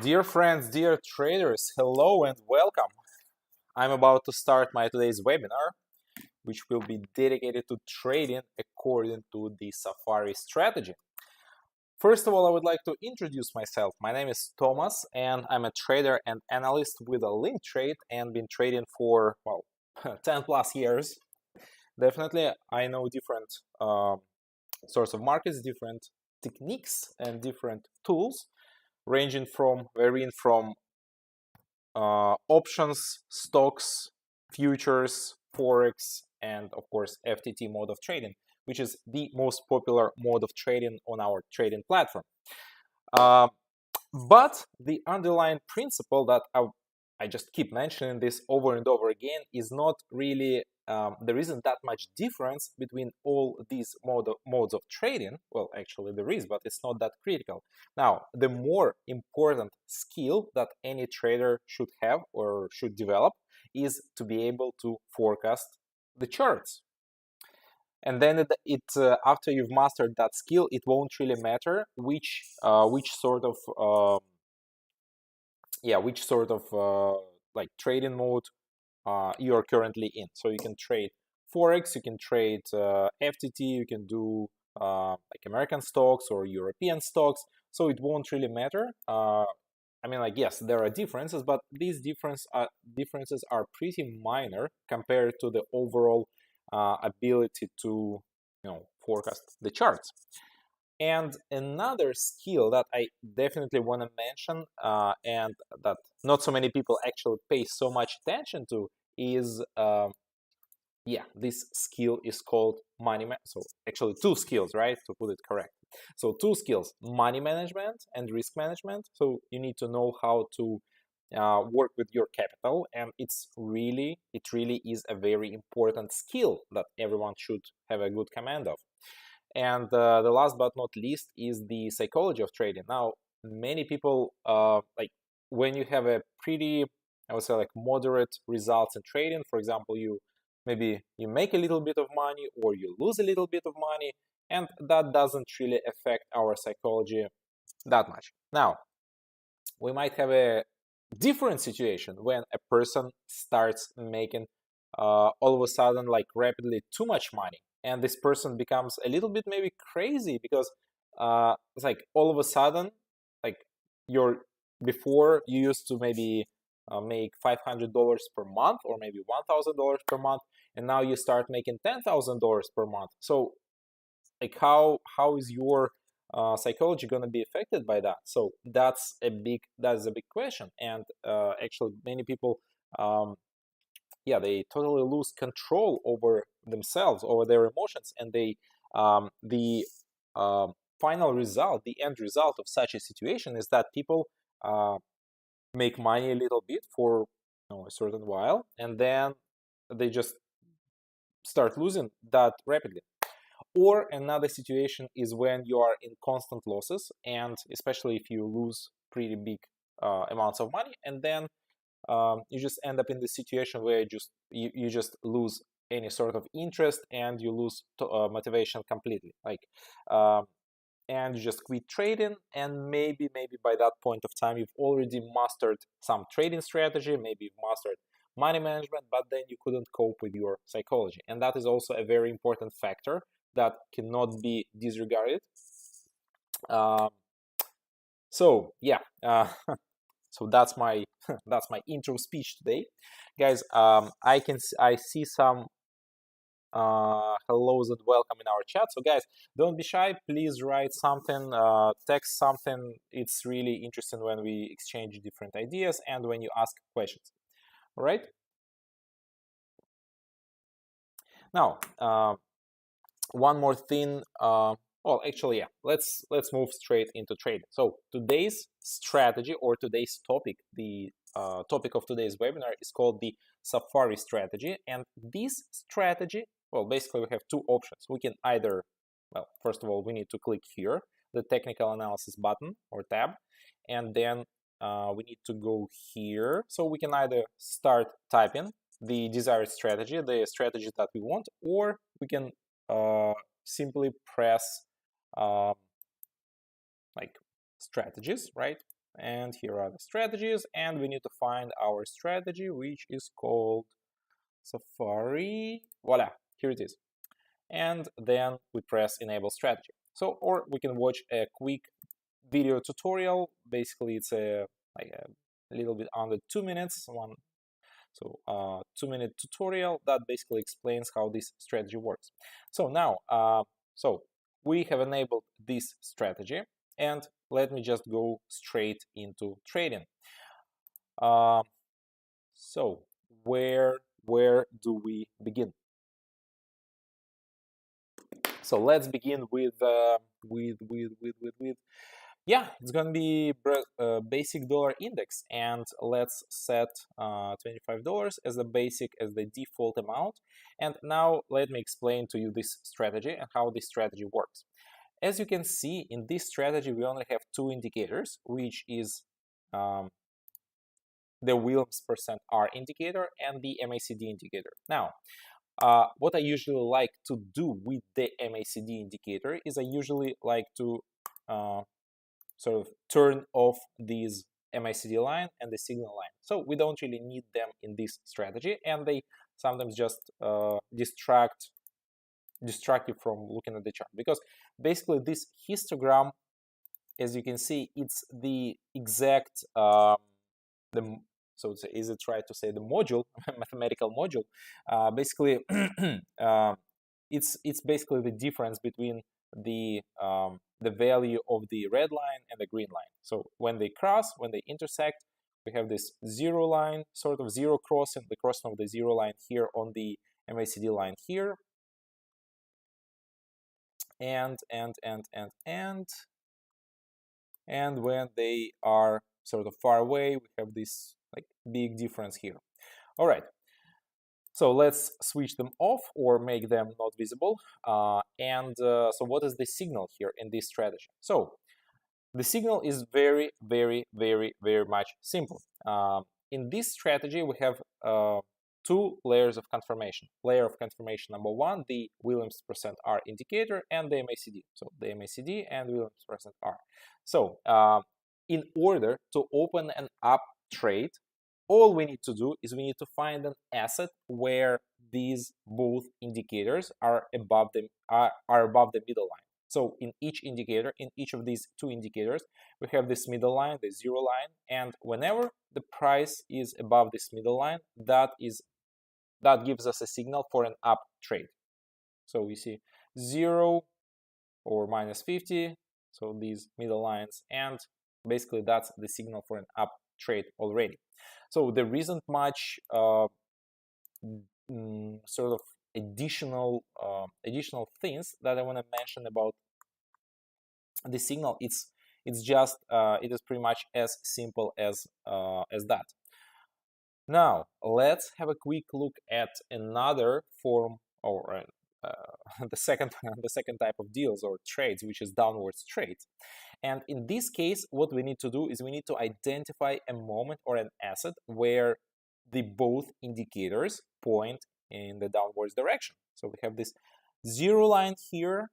Dear friends, dear traders, hello and welcome. I'm about to start my today's webinar, which will be dedicated to trading according to the Safari strategy. First of all, I would like to introduce myself. My name is Thomas, and I'm a trader and analyst with OLYMP TRADE and been trading for, 10 plus years. Definitely, I know different sorts of markets, different techniques, and different tools, varying from options, stocks, futures, forex, and of course FTT mode of trading, which is the most popular mode of trading on our trading platform. But the underlying principle that I just keep mentioning this over and over again is not really, there isn't that much difference between all these modes of trading. Well, actually there is, but it's not that critical. Now, the more important skill that any trader should have or should develop is to be able to forecast the charts. And then after you've mastered that skill, it won't really matter which sort of like trading mode you are currently in. So you can trade forex, you can trade FTT, you can do like American stocks or European stocks. So it won't really matter. I mean, like, yes, there are differences, but these differences are pretty minor compared to the overall ability to, forecast the charts. And another skill that I definitely want to mention, and that not so many people actually pay so much attention to, is this skill is called money management. So actually two skills, right, to put it correct. So two skills: money management and risk management. So you need to know how to work with your capital, and it really is a very important skill that everyone should have a good command of. And the last but not least is the psychology of trading. Now, many people, like when you have a pretty, I would say, like moderate results in trading, for example, maybe you make a little bit of money or you lose a little bit of money, and that doesn't really affect our psychology that much. Now, we might have a different situation when a person starts making all of a sudden, like, rapidly too much money, and this person becomes a little bit maybe crazy because it's like all of a sudden, like, before you used to maybe make $500 per month or maybe $1,000 per month, and now you start making $10,000 per month. So like how is your psychology going to be affected by that? So that's a big question. And actually many people they totally lose control over themselves, over their emotions, and the final result, the end result of such a situation is that people make money a little bit for a certain while, and then they just start losing that rapidly. Or another situation is when you are in constant losses, and especially if you lose pretty big amounts of money, and then you just end up in the situation where you just lose any sort of interest, and you lose motivation completely, and you just quit trading. And maybe by that point of time you've already mastered some trading strategy, maybe you've mastered money management, but then you couldn't cope with your psychology. And that is also a very important factor that cannot be disregarded. So that's my that's my intro speech today, guys. I see some hellos and welcome in our chat. So guys, don't be shy, please write something, text something. It's really interesting when we exchange different ideas and when you ask questions. All right, now one more thing. Let's move straight into trading. So today's strategy, or today's topic, the topic of today's webinar is called the Safari strategy. And this strategy, well, basically we have two options. We can either, first of all, we need to click here, the technical analysis button or tab, and then we need to go here. So we can either start typing the desired strategy, the strategy that we want, or we can simply press like strategies, right? and here are the strategies, and we need to find our strategy, which is called Safari. Voila, here it is. And then we press enable strategy. So, or we can watch a quick video tutorial. Basically, it's a little bit under 2 minutes. 2-minute tutorial that basically explains how this strategy works. So now, we have enabled this strategy, and let me just go straight into trading. So where do we begin? So let's begin with yeah, it's gonna be basic dollar index, and let's set $25 as the basic, as the default amount. And now let me explain to you this strategy and how this strategy works. As you can see, in this strategy we only have two indicators, which is the Williams %R indicator and the MACD indicator. Now, what I usually like to do with the MACD indicator is I usually like to sort of turn off these MACD line and the signal line. So we don't really need them in this strategy, and they sometimes just distract you from looking at the chart, because basically this histogram, as you can see, it's the exact so it's easy to try to say the module, mathematical module. Basically, it's basically the difference between the value of the red line and the green line. So when they cross, when they intersect, we have this zero line, sort of zero crossing, the crossing of the zero line here on the MACD line here, and when they are sort of far away, we have this like big difference here. All right, so let's switch them off or make them not visible. So what is the signal here in this strategy? So the signal is very much simple. In this strategy, we have two layers of confirmation. Layer of confirmation number one, the Williams %R indicator, and the MACD. So the MACD and Williams %R. So in order to open an up trade, all we need to do is we need to find an asset where these both indicators are above the middle line. So in each indicator, in each of these two indicators, we have this middle line, the zero line, and whenever the price is above this middle line, that gives us a signal for an up trade. So we see 0 or -50, so these middle lines, and basically that's the signal for an up trade already. So there isn't much sort of additional things that I want to mention about the signal. It's just it is pretty much as simple as that. Now let's have a quick look at another form, or the second type of deals or trades, which is downwards trades. And in this case, what we need to do is we need to identify a moment or an asset where the both indicators point in the downwards direction. So we have this zero line here,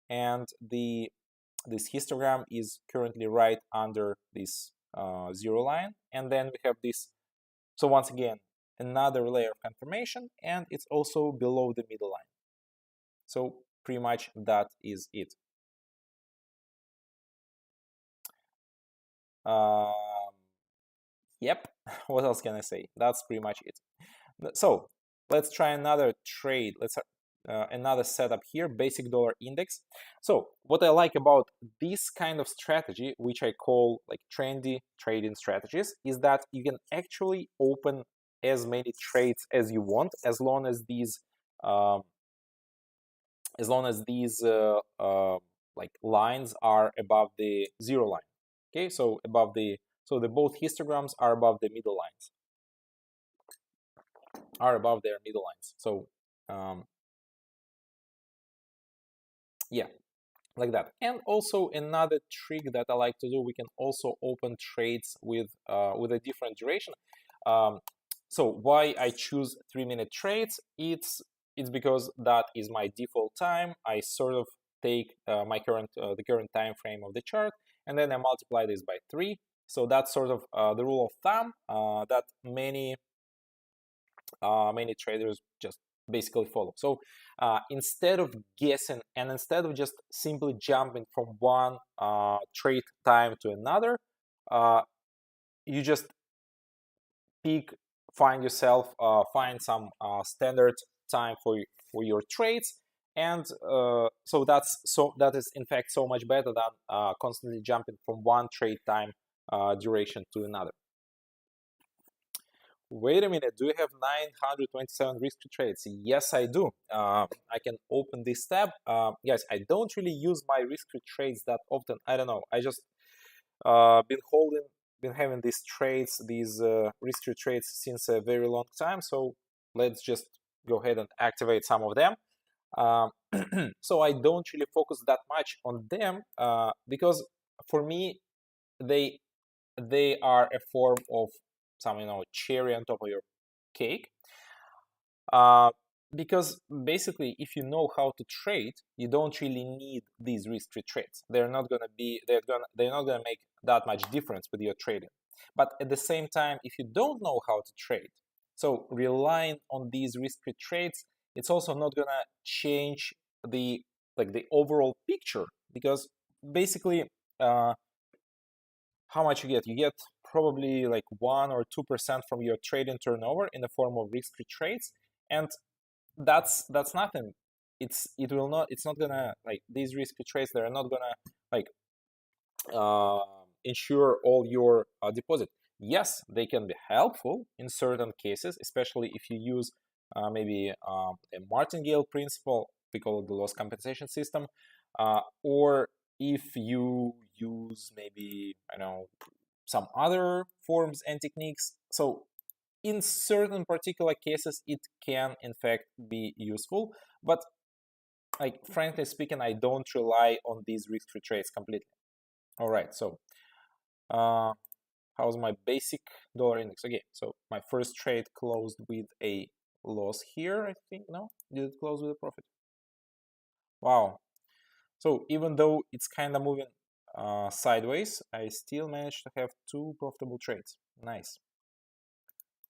and this histogram is currently right under this zero line, and then we have this. So once again, another layer of confirmation, and it's also below the middle line. So pretty much that is it. Yep, what else can I say? That's pretty much it. So let's try another trade. Let's another setup here, basic dollar index. So what I like about this kind of strategy, which I call like trendy trading strategies, is that you can actually open as many trades as you want, as long as these like lines are above the zero line. Okay, so the both histograms are above the middle lines, So yeah, like that. And also another trick that I like to do, we can also open trades with a different duration. So why I choose 3-minute trades? It's because that is my default time. I sort of take the current time frame of the chart, and then I multiply this by 3. So that's sort of the rule of thumb that many traders just basically follow. So instead of guessing and instead of just simply jumping from one trade time to another, you just find some standard time for your trades, and that is in fact so much better than constantly jumping from one trade time duration to another. Wait a minute, do you have 927 risk-free trades? Yes, I do. I can open this tab. Guys, I don't really use my risk-free trades that often. I don't know. I just been having these trades, these risk-free trades since a very long time. So let's just go ahead and activate some of them. So I don't really focus that much on them because for me, they are a form of some cherry on top of your cake, because basically if you know how to trade, you don't really need these risk-free trades. They're not gonna make that much difference with your trading. But at the same time, if you don't know how to trade, so relying on these risk-free trades, it's also not gonna change the overall picture, because basically how much you get probably like 1 or 2% from your trading turnover in the form of risk-free trades, and that's nothing. It's not gonna, like, these risk-free trades, they're not gonna like ensure all your deposit. Yes, they can be helpful in certain cases, especially if you use maybe a martingale principle, we call it the loss compensation system, or if you use maybe, I don't know, some other forms and techniques. So in certain particular cases, it can in fact be useful, but like frankly speaking, I don't rely on these risk-free trades completely. All right, so how's my basic dollar index? Okay, so my first trade closed with a loss here, I think. No, did it close with a profit? Wow. So even though it's kind of moving sideways, I still managed to have 2 profitable trades. Nice.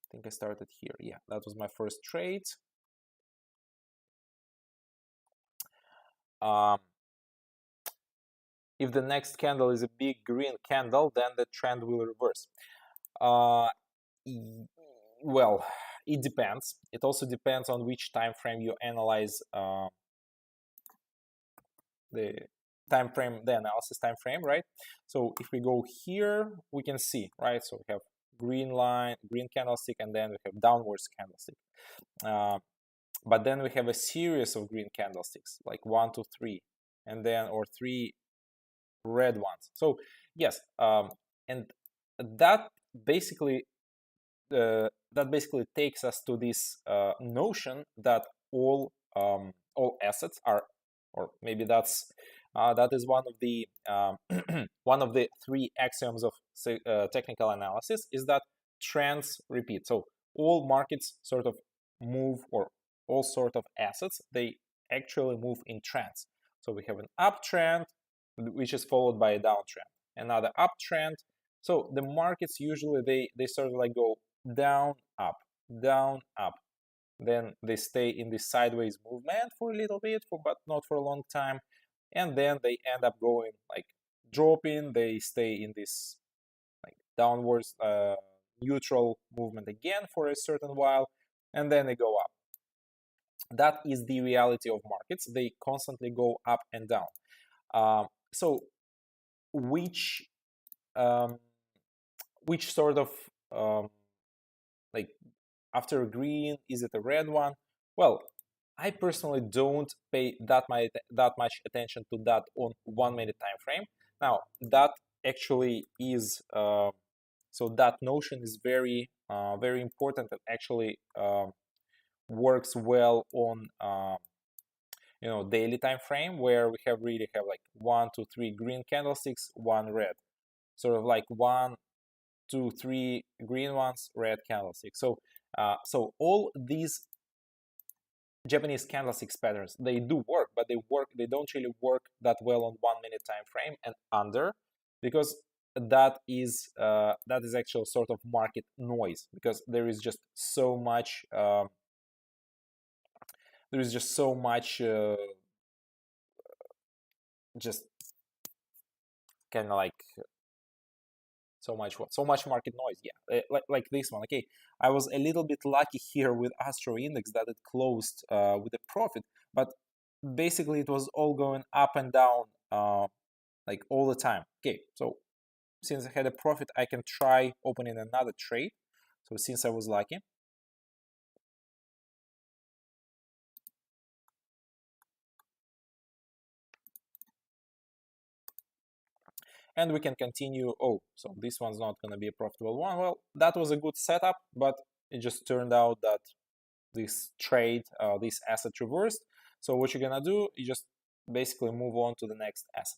I think I started here. Yeah, that was my first trade. If the next candle is a big green candle, then the trend will reverse. Well, it depends. It also depends on which time frame you analyze the analysis time frame, right? So if we go here, we can see, right? So we have green line, green candlestick, and then we have downwards candlestick. But then we have a series of green candlesticks, like 1, 2, 3, and then or 3 red ones. So yes, and that basically takes us to this notion that all assets are, or maybe that is one of the one of the 3 axioms of technical analysis, is that trends repeat. So all markets sort of move, or all sort of assets, they actually move in trends. So we have an uptrend, which is followed by a downtrend, another uptrend. So the markets usually they sort of like go down, up, then they stay in this sideways movement for a little bit, but not for a long time, and then they end up going like dropping. They stay in this like downwards neutral movement again for a certain while, and then they go up. That is the reality of markets. They constantly go up and down. So which sort of like after green, is it a red one? Well, I personally don't pay that much attention to that on 1 minute time frame. Now that actually is so that notion is very very important, and actually works well on daily time frame, where we really have like 1, 2, 3 green candlesticks, 1 red, sort of like 1, 2, 3 green ones, red candlesticks. So so all these Japanese candlesticks patterns, they do work, but they don't really work that well on 1 minute time frame and under, because that is actual sort of market noise, because there is just so much just kind of like so much market noise. Yeah, like this one. Okay, I was a little bit lucky here with Astro Index that it closed with a profit, but basically it was all going up and down like all the time. Okay, so since I had a profit, I can try opening another trade. So since I was lucky, and we can continue. Oh, so this one's not going to be a profitable one. Well, that was a good setup, but it just turned out that this trade, this asset reversed. So what you're going to do, you just basically move on to the next asset.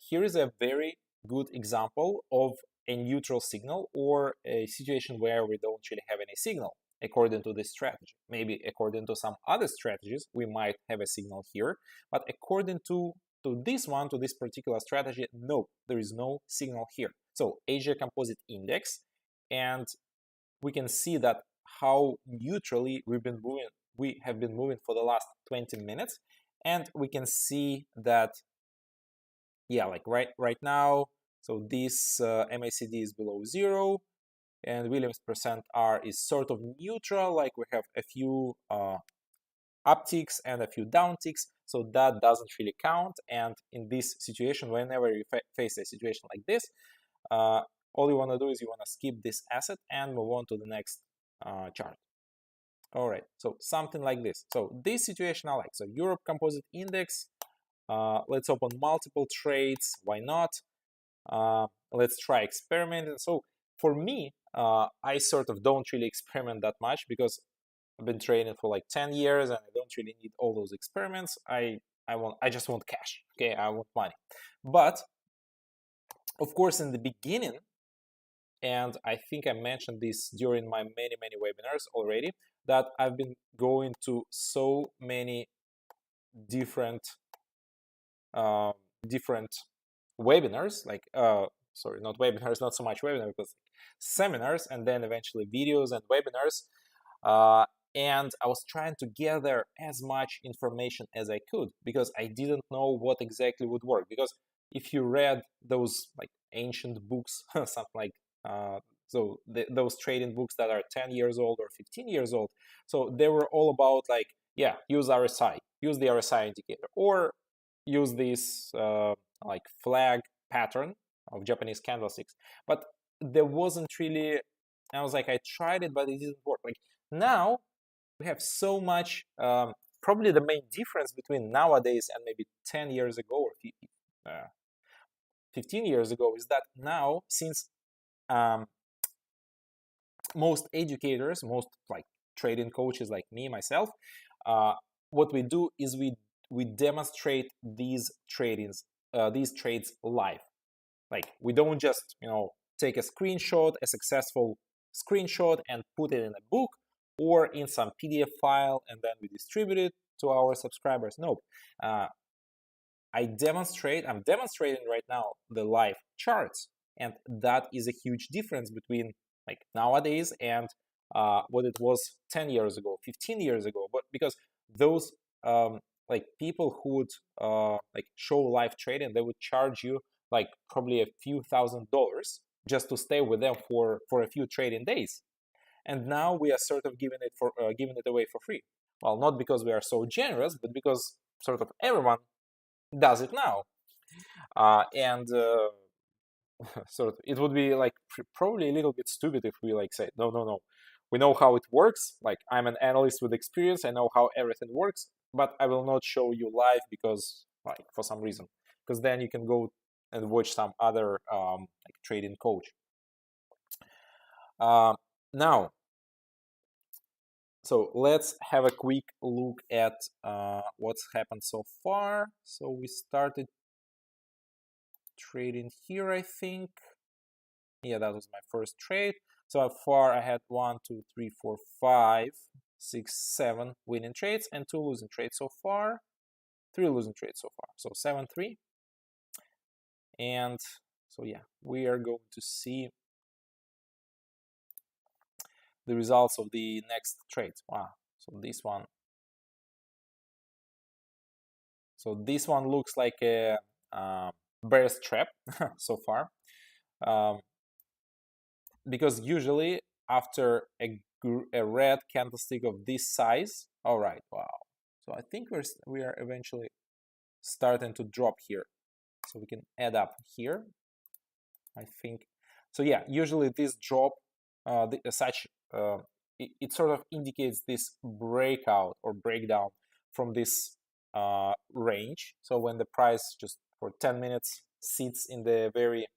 Here is a very good example of a neutral signal, or a situation where we don't really have any signal according to this strategy. Maybe according to some other strategies, we might have a signal here, but according to this one, to this particular strategy, no, there is no signal here. So Asia Composite Index, and we can see that how neutrally we have been moving for the last 20 minutes, and we can see that, yeah, like right now, so this MACD is below 0, and Williams percent R is sort of neutral, like we have a few upticks and a few downticks, so that doesn't really count. And in this situation, whenever you face a situation like this, all you want to do is you want to skip this asset and move on to the next chart. All right, so something like this. So this situation I like. So Europe Composite Index, let's open multiple trades. Why not? Let's try experimenting. So for me, I sort of don't really experiment that much, because I've been trading for like 10 years and I don't really need all those experiments. I just want cash. Okay, I want money. But of course, in the beginning, and I think I mentioned this during my many webinars already, that I've been going to so many different webinars, like sorry, not webinars, not so much webinars, but seminars, and then eventually videos and webinars, and I was trying to gather as much information as I could, because I didn't know what exactly would work. Because if you read those like ancient books, something like those trading books that are 10 years old or 15 years old, so they were all about like, yeah, use RSI, use the RSI indicator, or use this like flag pattern of Japanese candlesticks. But there wasn't really, I was like, I tried it, but it didn't work. Like now we have so much, probably the main difference between nowadays and maybe 10 years ago or 15 years ago is that now, since most educators, most like trading coaches like me, myself, what we do is we demonstrate these trades live. Like we don't just take a screenshot, a successful screenshot, and put it in a book or in some PDF file and then we distribute it to our subscribers. No, I'm demonstrating right now the live charts, and that is a huge difference between like nowadays and what it was 10 years ago, 15 years ago. But because those like people who would like show live trading, they would charge you like probably a few $1,000s just to stay with them for a few trading days. And now we are sort of giving it away for free. Well, not because we are so generous, but because sort of everyone does it now. And sort of it would be like probably a little bit stupid if we like say, no, we know how it works. Like I'm an analyst with experience, I know how everything works, but I will not show you live because like for some reason, because then you can go and watch some other like trading coach. Now, so let's have a quick look at what's happened so far. So we started trading here, I think. Yeah, that was my first trade. So far I had 1, 2, 3, 4, 5, 6, 7 winning trades and 2 losing trades so far. 3 losing trades so far. So 7-3. And so yeah, we are going to see the results of the next trades. Wow. So this one looks like a bear's trap so far, because usually after a red candlestick of this size, all right, wow. So I think we are eventually starting to drop here. So we can add up here, I think. So yeah, usually this drop, it sort of indicates this breakout or breakdown from this range. So when the price just for 10 minutes sits in the very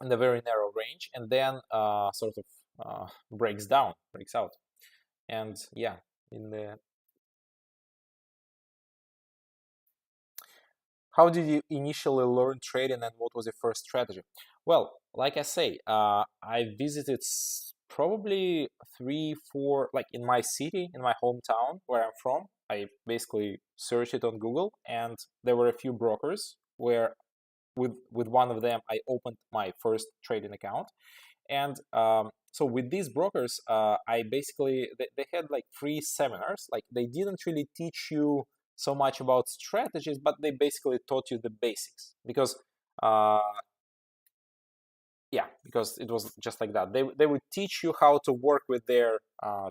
narrow range, and then sort of breaks out, and yeah, in the how did you initially learn trading, and what was your first strategy? Well, like I say, I visited probably 3, 4, like in my city, in my hometown where I'm from. I basically searched it on Google, and there were a few brokers where with one of them I opened my first trading account. And so with these brokers, I basically, they had like free seminars. Like they didn't really teach you so much about strategies, but they basically taught you the basics, because yeah, because it was just like that. They would teach you how to work with their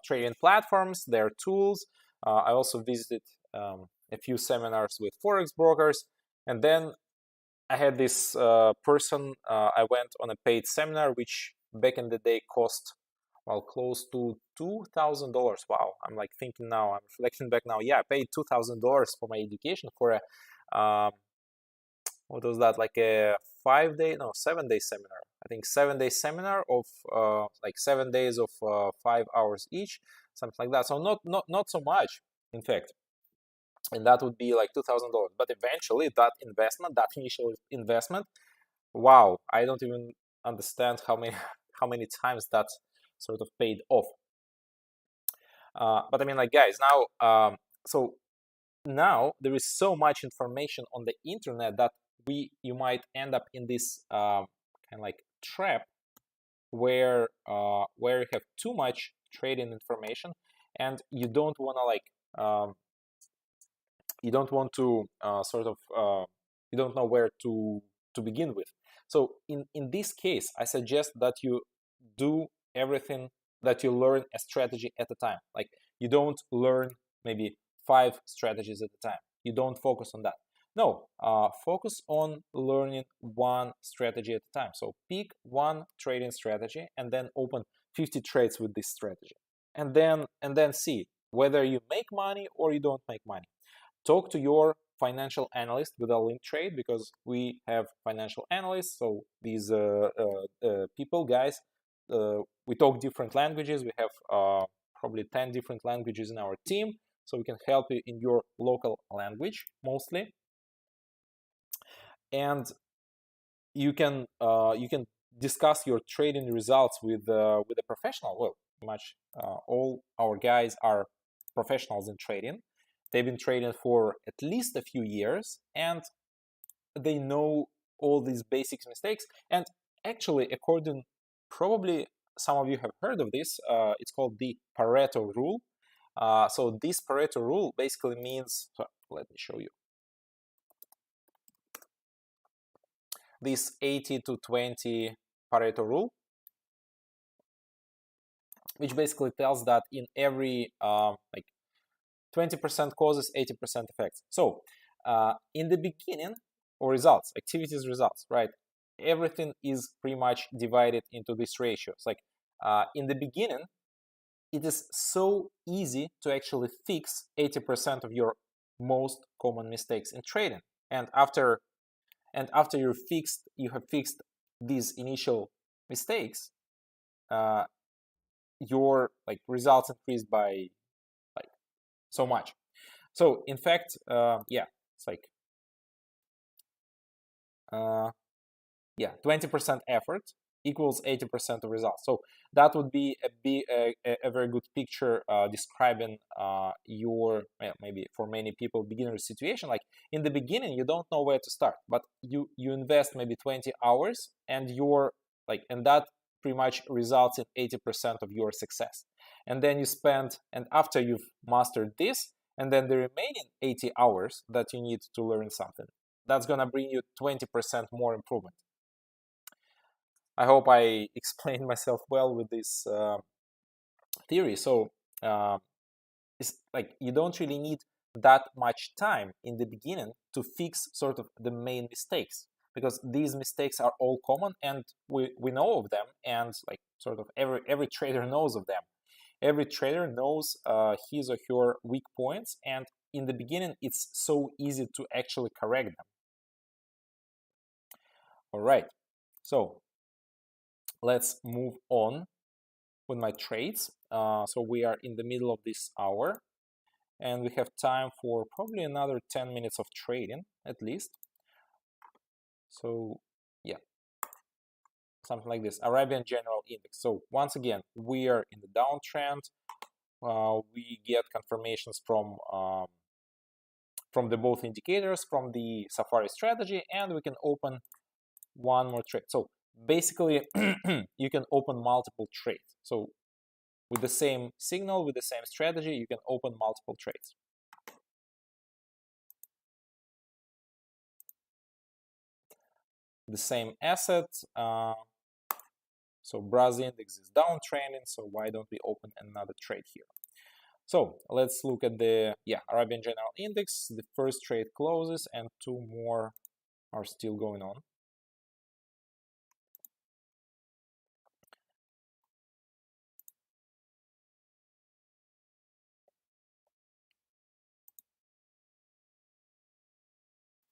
trading platforms, their tools. I also visited a few seminars with forex brokers, and then I had this person. I went on a paid seminar, which back in the day cost, well, close to $2,000. Wow, I'm like thinking now. I'm reflecting back now. Yeah, I paid $2,000 for my education for a what was that? Like a 5-day, no, 7-day seminar. I think 7-day seminar of like 7 days of 5 hours each, something like that. So not so much, in fact. And that would be like $2,000. But eventually, that initial investment, wow, I don't even understand how many how many times that sort of paid off. But I mean, like, guys, now so now there is so much information on the internet that you might end up in this kind of like trap where you have too much trading information, and you don't want to like you don't want to you don't know where to begin with. So in this case, I suggest that you do everything, that you learn a strategy at a time. Like you don't learn maybe 5 strategies at a time. You don't focus on that. No, focus on learning one strategy at a time. So pick one trading strategy and then open 50 trades with this strategy, and then see whether you make money or you don't make money. Talk to your financial analyst with OLYMP TRADE, because we have financial analysts. So these people, guys, we talk different languages. We have probably 10 different languages in our team, so we can help you in your local language mostly. And you can discuss your trading results with a professional. Well, pretty much all our guys are professionals in trading. They've been trading for at least a few years, and they know all these basic mistakes. And actually, according, probably some of you have heard of this, it's called the Pareto Rule. So this Pareto Rule basically means, so let me show you. This 80 to 20 Pareto Rule, which basically tells that in every like 20% causes 80% effects. So in the beginning, or results, activities, results, right? Everything is pretty much divided into these ratios. Like in the beginning, it is so easy to actually fix 80% of your most common mistakes in trading. And after you have fixed these initial mistakes, your like results increase by like so much. So in fact, yeah, it's like 20% effort equals 80% of results. So that would be a very good picture describing your, well, maybe for many people, beginner situation. Like in the beginning, you don't know where to start, but you invest maybe 20 hours and you're like, and that pretty much results in 80% of your success. And then you spend, and after you've mastered this, and then the remaining 80 hours that you need to learn something, that's gonna bring you 20% more improvement. I hope I explained myself well with this theory. So it's like you don't really need that much time in the beginning to fix sort of the main mistakes, because these mistakes are all common and we know of them, and like sort of every trader knows of them. Every trader knows his or her weak points, and in the beginning it's so easy to actually correct them. All right, so let's move on with my trades. So we are in the middle of this hour, and we have time for probably another 10 minutes of trading at least. So yeah, something like this. Arabian General Index. So once again, we are in the downtrend. We get confirmations from the both indicators, from the Safari strategy, and we can open one more trade. So basically, you can open multiple trades. So with the same signal, with the same strategy, you can open multiple trades. The same asset. So Brazil index is downtrending, so why don't we open another trade here? So let's look at the Arabian General Index. The first trade closes and two more are still going on.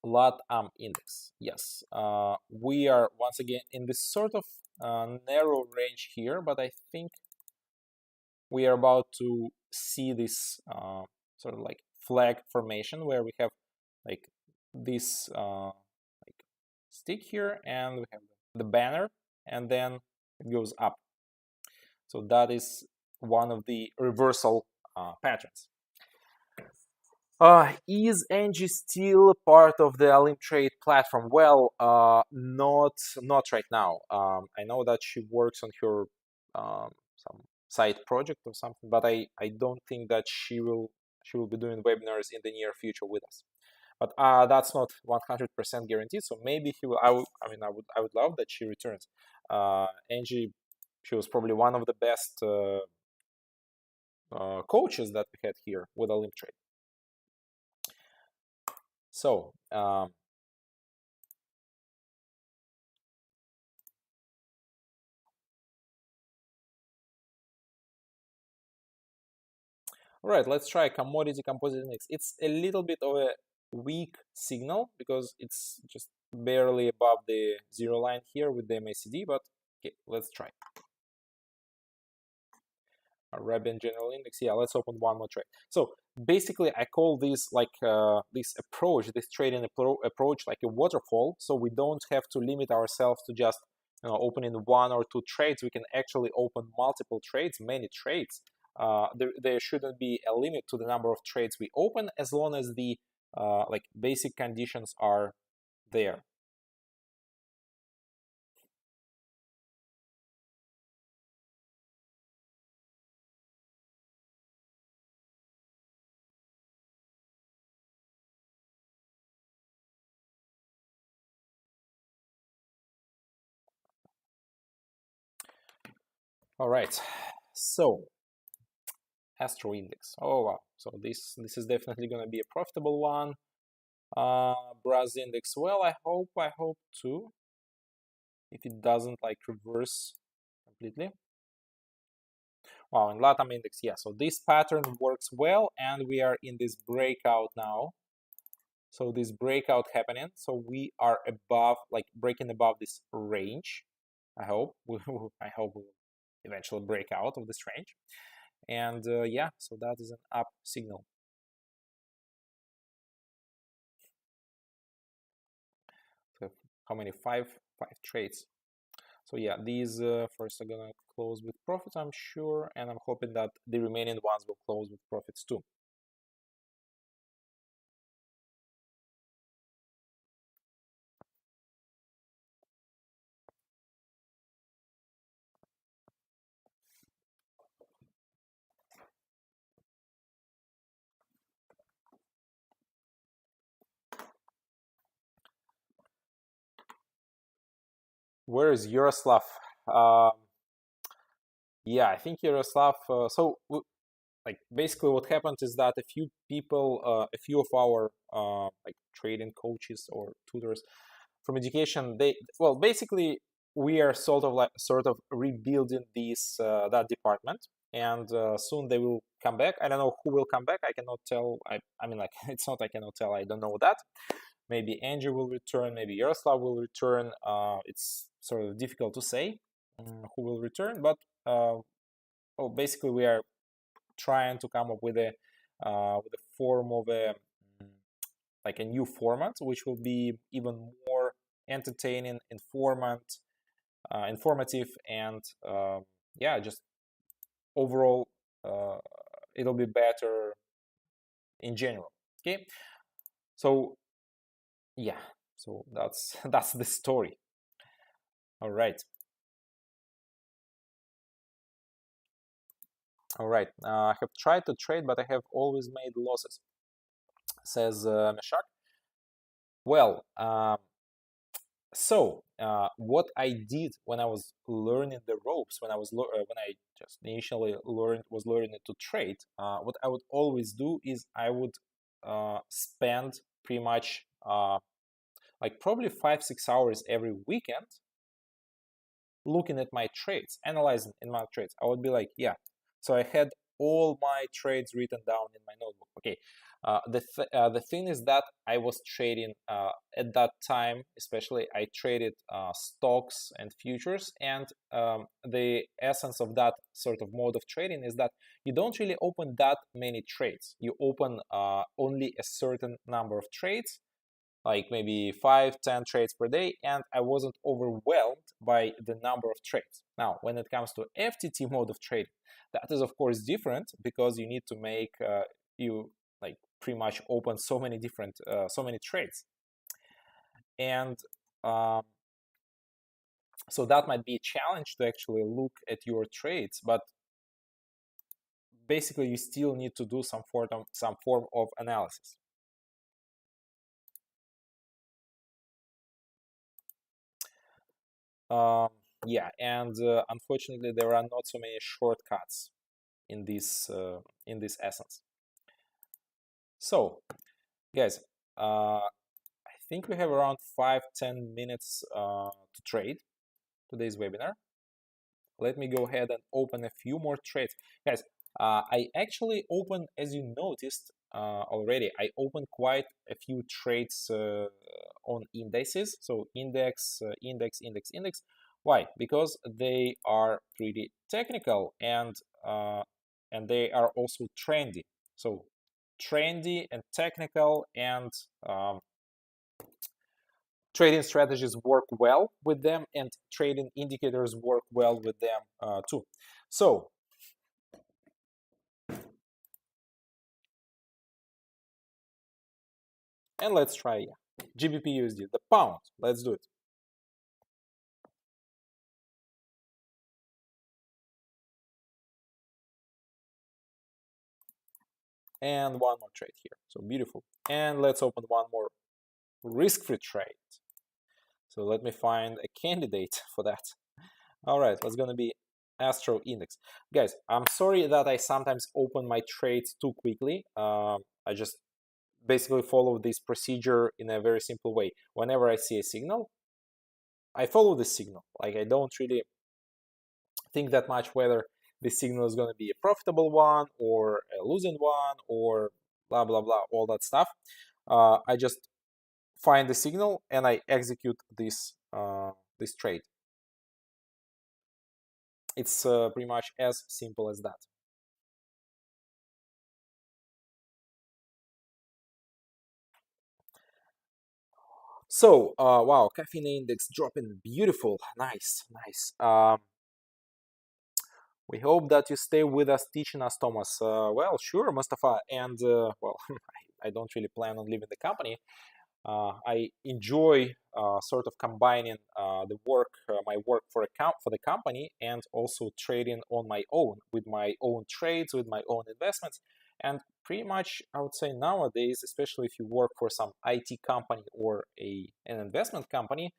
LATAM index. Yes, we are once again in this sort of narrow range here, but I think we are about to see this sort of like flag formation where we have like this like stick here, and we have the banner, and then it goes up. So that is one of the reversal patterns. Is Angie still part of the OLYMP TRADE platform? Well, not right now. I know that she works on her some side project or something, but I don't think that she will be doing webinars in the near future with us. But that's not 100% guaranteed. So maybe he will. I would love that she returns. Angie, she was probably one of the best coaches that we had here with OLYMP TRADE. So all right, let's try commodity composite index. It's a little bit of a weak signal because it's just barely above the zero line here with the MACD, but okay, let's try. Arabian General Index. Yeah, let's open one more trade. So basically, I call this like this approach, this trading approach, like a waterfall. So we don't have to limit ourselves to just opening one or two trades. We can actually open multiple trades, many trades. There shouldn't be a limit to the number of trades we open as long as the like basic conditions are there. All right, so Astro Index. Oh wow! So this is definitely going to be a profitable one. Brazil Index. Well, I hope too. If it doesn't like reverse completely. Wow, and LATAM Index. Yeah. So this pattern works well, and we are in this breakout now. So this breakout happening. So we are above, like breaking above this range. I hope. I hope we'll eventually break out of this range. And yeah, so that is an up signal. So how many? Five trades. So yeah, these first are gonna close with profits, I'm sure, and I'm hoping that the remaining ones will close with profits too. Where is Yaroslav? Um, yeah, I think Yaroslav. Like basically, what happened is that a few people, a few of our like trading coaches or tutors from education, they well, basically, we are sort of rebuilding this that department, and soon they will come back. I don't know who will come back. I cannot tell. I mean, like it's not I cannot tell. I don't know that. Maybe Andrew will return, maybe Yaroslav will return. It's sort of difficult to say who will return, but well, basically we are trying to come up with a form of a like a new format, which will be even more entertaining, informative, and yeah, just overall, it'll be better in general. Okay, so yeah, so that's that's the story. All right. All right. I have tried to trade, but I have always made losses, says Meshak. Well, what I did when I was learning the ropes, when I just initially learning to trade, what I would always do is I would spend pretty much like probably 5-6 hours every weekend looking at my trades, analyzing in my trades. I would be like, yeah. So I had all my trades written down in my notebook. Okay. The thing is that I was trading at that time, especially I traded stocks and futures, and the essence of that sort of mode of trading is that you don't really open that many trades. You open only a certain number of trades, like maybe 5-10 trades per day, and I wasn't overwhelmed by the number of trades. Now, when it comes to FTT mode of trading, that is of course different because you need to make you like pretty much open so many different so many trades, and so that might be a challenge to actually look at your trades, but basically you still need to do some form of analysis. Um, yeah, and unfortunately, there are not so many shortcuts in this essence. So, guys, I think we have around 5-10 minutes to trade today's webinar. Let me go ahead and open a few more trades, guys. I actually opened, as you noticed already, I opened quite a few trades on indices. So index, index, index, index. Why? Because they are pretty technical and they are also trendy. So trendy and technical, and trading strategies work well with them, and trading indicators work well with them too. So and let's try GBP USD, the pound. Let's do it. And one more trade here. So beautiful. And let's open one more risk-free trade. So let me find a candidate for that. All right, what's going to be Astro Index. Guys, I'm sorry that I sometimes open my trades too quickly. I just basically follow this procedure in a very simple way. Whenever I see a signal, I follow the signal. Like, I don't really think that much whether the signal is going to be a profitable one or a losing one or blah blah blah, all that stuff. I just find the signal and I execute this trade. It's pretty much as simple as that. So, wow, caffeine index dropping, beautiful, nice, nice. We hope that you stay with us, teaching us, Thomas. Well, sure, Mustafa, and well, I don't really plan on leaving the company. I enjoy sort of combining my work for the company, and also trading on my own with my own trades, with my own investments. And pretty much, I would say nowadays, especially if you work for some IT company or an investment company,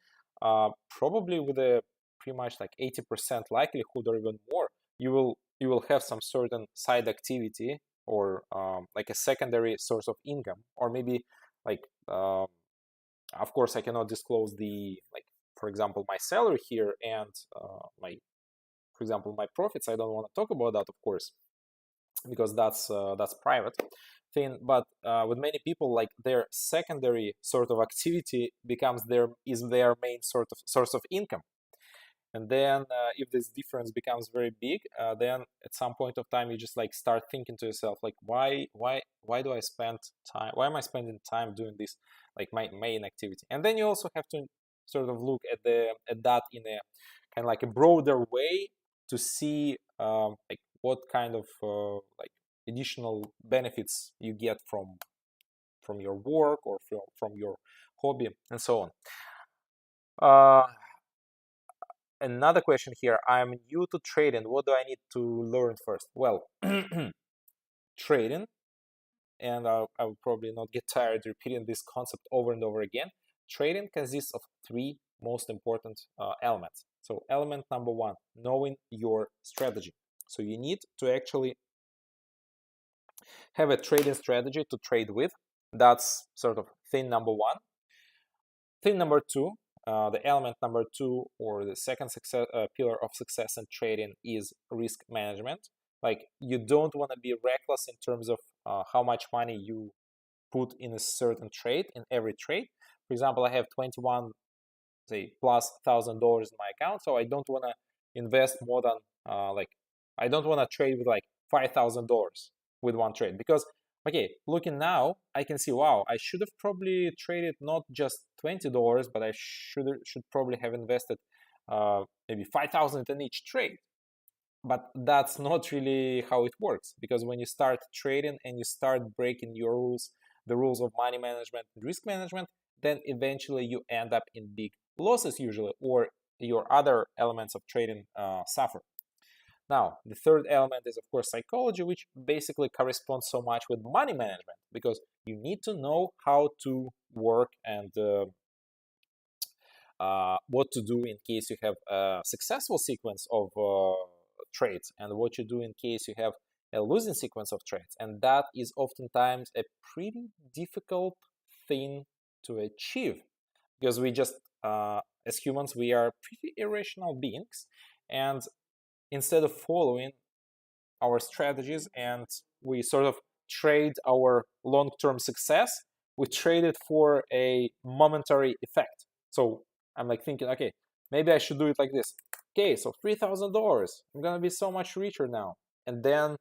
probably with a pretty much like 80% likelihood or even more, you will have some certain side activity, or like a secondary source of income, or maybe like of course I cannot disclose the, like, for example, my salary here, and my for example my profits. I don't want to talk about that, of course, because that's private thing. But with many people, like, their secondary sort of activity is their main sort of source of income. And then if this difference becomes very big, then at some point of time you just like start thinking to yourself, like, why do I spend time, why am I spending time doing this, like my main activity? And then you also have to sort of look at that in a kind of like a broader way, to see like what kind of like additional benefits you get from your work, or from your hobby, and so on. Another question here: I'm new to trading. What do I need to learn first? Well, trading, and I will probably not get tired repeating this concept over and over again. Trading consists of three most important elements. So, element number one: knowing your strategy. So you need to actually have a trading strategy to trade with. That's sort of thing number one. Thing number two, the element number two, or the second pillar of success in trading, is risk management. Like, you don't want to be reckless in terms of how much money you put in a certain trade, in every trade. For example, I have 21, say, plus $1,000 in my account, so I don't want to invest more than like, I don't want to trade with like $5,000 with one trade, because okay, looking now, I can see, wow, I should have probably traded not just $20, but I should probably have invested maybe 5,000 in each trade. But that's not really how it works, because when you start trading and you start breaking your rules, the rules of money management and risk management, then eventually you end up in big losses usually, or your other elements of trading suffer. Now, the third element is, of course, psychology, which basically corresponds so much with money management, because you need to know how to work, and what to do in case you have a successful sequence of trades, and what you do in case you have a losing sequence of trades. And that is oftentimes a pretty difficult thing to achieve, because we just, as humans, we are pretty irrational beings, and instead of following our strategies, and we sort of trade our long-term success, we trade it for a momentary effect. So I'm like thinking, okay, maybe I should do it like this. Okay, so $3,000, I'm gonna be so much richer now. And then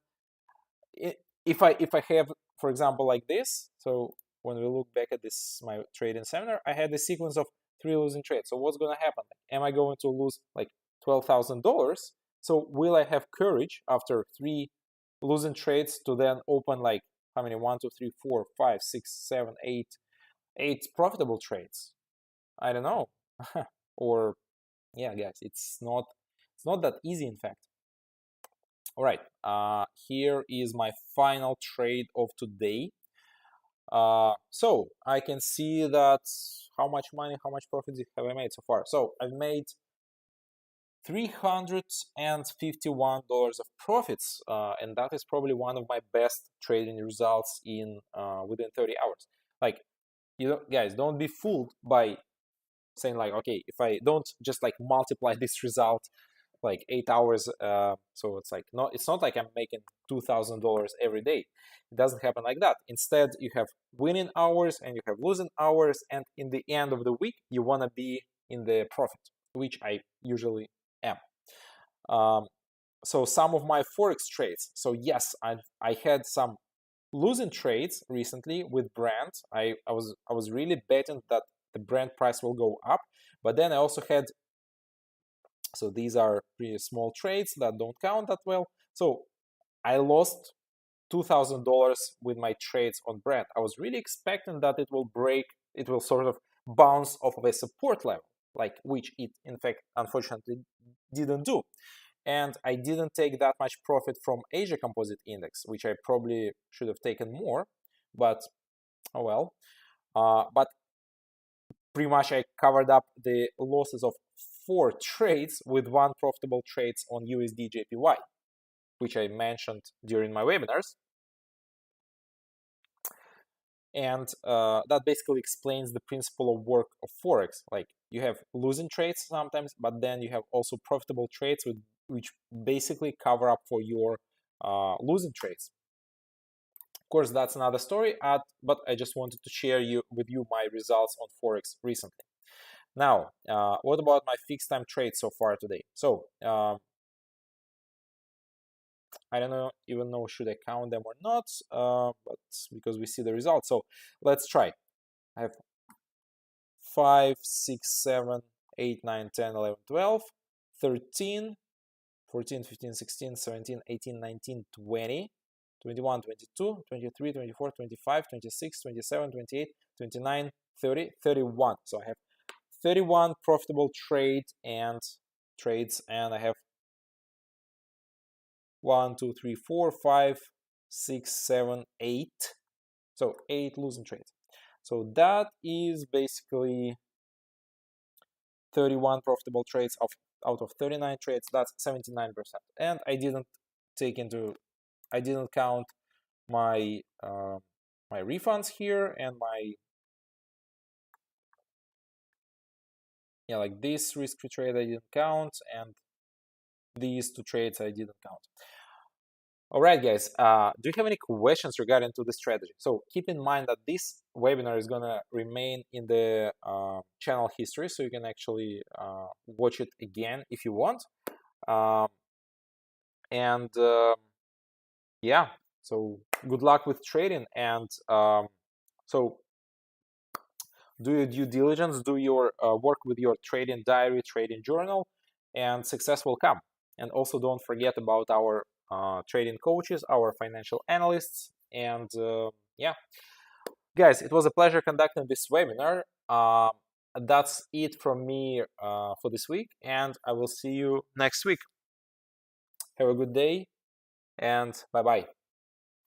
if I have, for example, like this, so when we look back at this, my trading seminar, I had a sequence of 3 losing trades. So what's gonna happen? Am I going to lose like $12,000? So will I have courage after 3 losing trades to then open like how many, 1, 2, 3, 4, 5, 6, 7, 8 profitable trades? I don't know. Or, yeah, guys, it's not that easy, in fact. All right, here is my final trade of today. So I can see that how much money, how much profit have I made so far. So I've made $351 of profits, and that is probably one of my best trading results in within 30 hours. Like, guys, don't be fooled by saying like, okay, if I don't just like multiply this result like 8 hours, so it's like, no, it's not like I'm making $2,000 every day. It doesn't happen like that. Instead, you have winning hours and you have losing hours, and in the end of the week, you want to be in the profit, which I usually am. So some of my forex trades. So yes, I had some losing trades recently with brands. I was really betting that the Brent price will go up. But then I also had, so these are pretty small trades that don't count that well. So I lost $2,000 with my trades on Brent. I was really expecting that it will break, it will sort of bounce off of a support level, like which it in fact unfortunately didn't do. And I didn't take that much profit from Asia Composite Index, which I probably should have taken more, but oh well. But pretty much I covered up the losses of 4 trades with 1 profitable trades on USD JPY, which I mentioned during my webinars. And that basically explains the principle of work of Forex. Like you have losing trades sometimes, but then you have also profitable trades which basically cover up for your losing trades. Of course, that's another story, but I just wanted to share with you my results on Forex recently. Now, what about my fixed time trades so far today? So, I don't even know should I count them or not, but because we see the results. So let's try. I have 5, 6, 7, 8, 9, 10, 11, 12, 13, 14, 15, 16, 17, 18, 19, 20, 21, 22, 23, 24, 25, 26, 27, 28, 29, 30, 31. So I have 31 profitable trades, and I have 1, 2, 3, 4, 5, 6, 7, 8. So 8 losing trades. So that is basically 31 profitable trades out of 39 trades. That's 79%. And I didn't count my my refunds here, and my like this risk-free trade I didn't count, and these 2 trades I didn't count. All right, guys, do you have any questions regarding to the strategy? So keep in mind that this webinar is gonna remain in the channel history, so you can actually watch it again if you want. Yeah, so good luck with trading, and so do your due diligence, do your work with your trading diary, trading journal, and success will come. And also don't forget about our trading coaches, our financial analysts, and yeah, guys, it was a pleasure conducting this webinar. That's it from me for this week, and I will see you next week. Have a good day, and bye-bye.